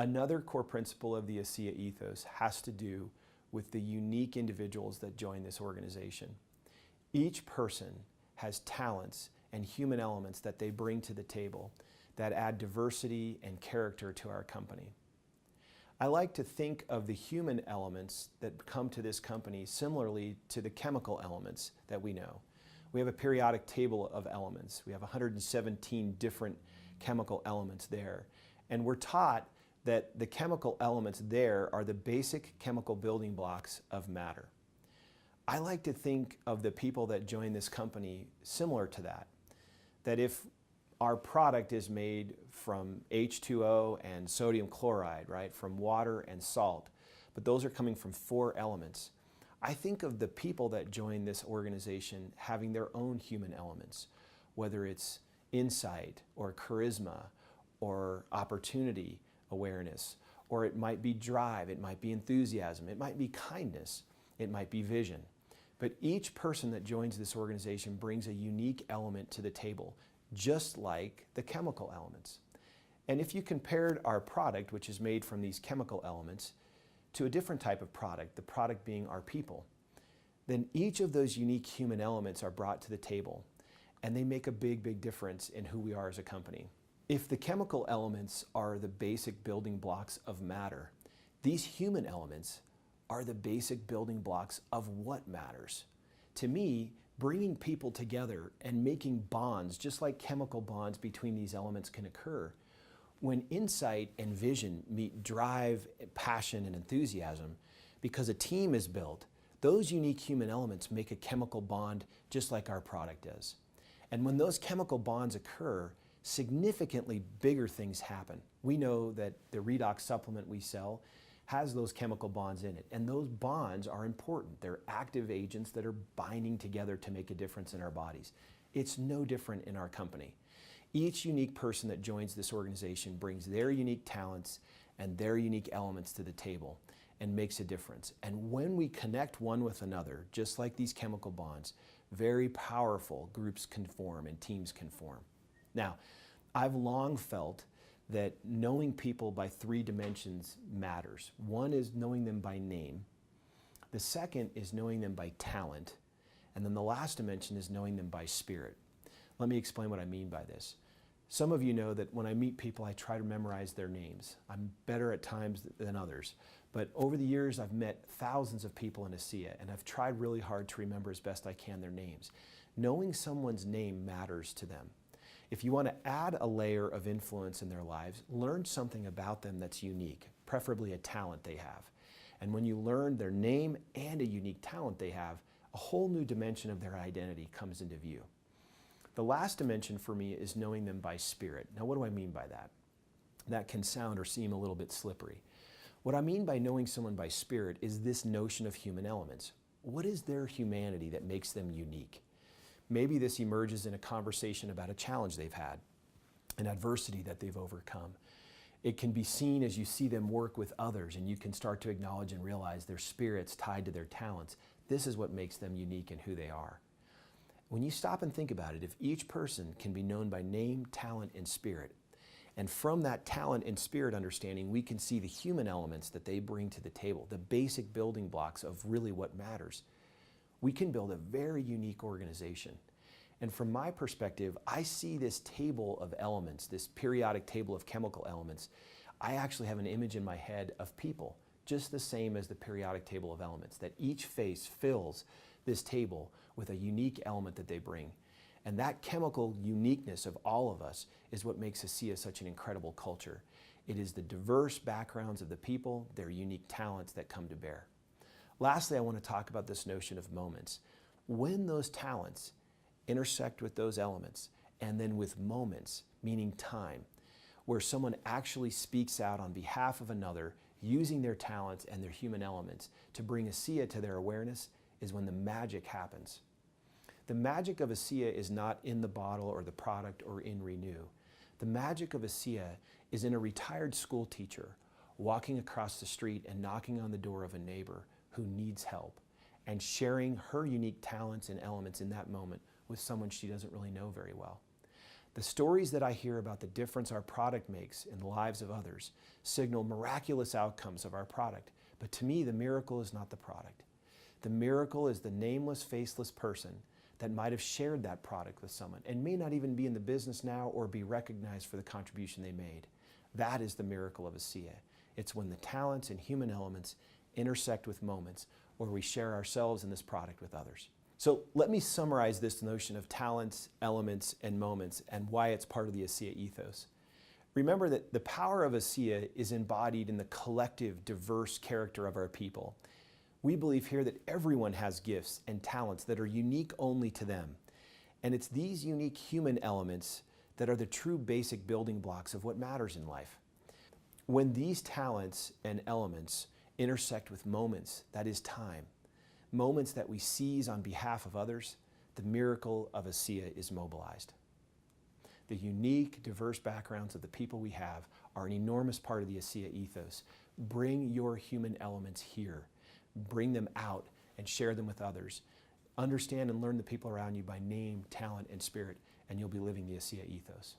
Another core principle of the ASEA ethos has to do with the unique individuals that join this organization. Each person has talents and human elements that they bring to the table that add diversity and character to our company. I like to think of the human elements that come to this company similarly to the chemical elements that we know. We have a periodic table of elements. We have 117 different chemical elements there. And we're taught that the chemical elements there are the basic chemical building blocks of matter. I like to think of the people that join this company similar to that. That if our product is made from H2O and sodium chloride, right, from water and salt, but those are coming from 4 elements. I think of the people that join this organization having their own human elements, whether it's insight or charisma or opportunity, awareness, or it might be drive, it might be enthusiasm, it might be kindness, it might be vision. But each person that joins this organization brings a unique element to the table, just like the chemical elements. And if you compared our product, which is made from these chemical elements, to a different type of product, the product being our people, then each of those unique human elements are brought to the table, and they make a big, big difference in who we are as a company. If the chemical elements are the basic building blocks of matter, these human elements are the basic building blocks of what matters. To me, bringing people together and making bonds, just like chemical bonds between these elements can occur, when insight and vision meet drive, passion, and enthusiasm, because a team is built, those unique human elements make a chemical bond just like our product does. And when those chemical bonds occur, significantly bigger things happen. We know that the Redox supplement we sell has those chemical bonds in it, and those bonds are important. They're active agents that are binding together to make a difference in our bodies. It's no different in our company. Each unique person that joins this organization brings their unique talents and their unique elements to the table and makes a difference. And when we connect one with another, just like these chemical bonds, very powerful groups can form and teams can form. Now, I've long felt that knowing people by 3 dimensions matters. One is knowing them by name. The second is knowing them by talent. And then the last dimension is knowing them by spirit. Let me explain what I mean by this. Some of you know that when I meet people, I try to memorize their names. I'm better at times than others. But over the years, I've met thousands of people in ASEA, and I've tried really hard to remember as best I can their names. Knowing someone's name matters to them. If you want to add a layer of influence in their lives, learn something about them that's unique, preferably a talent they have. And when you learn their name and a unique talent they have, a whole new dimension of their identity comes into view. The last dimension for me is knowing them by spirit. Now, what do I mean by that? That can sound or seem a little bit slippery. What I mean by knowing someone by spirit is this notion of human elements. What is their humanity that makes them unique? Maybe this emerges in a conversation about a challenge they've had, an adversity that they've overcome. It can be seen as you see them work with others, and you can start to acknowledge and realize their spirit's tied to their talents. This is what makes them unique in who they are. When you stop and think about it, if each person can be known by name, talent, and spirit, and from that talent and spirit understanding, we can see the human elements that they bring to the table, the basic building blocks of really what matters, we can build a very unique organization. And from my perspective, I see this table of elements, this periodic table of chemical elements. I actually have an image in my head of people, just the same as the periodic table of elements, that each face fills this table with a unique element that they bring. And that chemical uniqueness of all of us is what makes ASEA such an incredible culture. It is the diverse backgrounds of the people, their unique talents that come to bear. Lastly, I want to talk about this notion of moments. When those talents intersect with those elements, and then with moments, meaning time, where someone actually speaks out on behalf of another, using their talents and their human elements to bring ASEA to their awareness, is when the magic happens. The magic of ASEA is not in the bottle or the product or in Renew. The magic of ASEA is in a retired school teacher walking across the street and knocking on the door of a neighbor who needs help, and sharing her unique talents and elements in that moment with someone she doesn't really know very well. The stories that I hear about the difference our product makes in the lives of others signal miraculous outcomes of our product. But to me, the miracle is not the product. The miracle is the nameless, faceless person that might have shared that product with someone and may not even be in the business now or be recognized for the contribution they made. That is the miracle of ASEA. It's when the talents and human elements intersect with moments where we share ourselves and this product with others. So let me summarize this notion of talents, elements, and moments and why it's part of the ASEA ethos. Remember that the power of ASEA is embodied in the collective, diverse character of our people. We believe here that everyone has gifts and talents that are unique only to them. And it's these unique human elements that are the true basic building blocks of what matters in life. When these talents and elements intersect with moments, that is time, moments that we seize on behalf of others, the miracle of ASEA is mobilized. The unique, diverse backgrounds of the people we have are an enormous part of the ASEA ethos. Bring your human elements here. Bring them out and share them with others. Understand and learn the people around you by name, talent, and spirit, and you'll be living the ASEA ethos.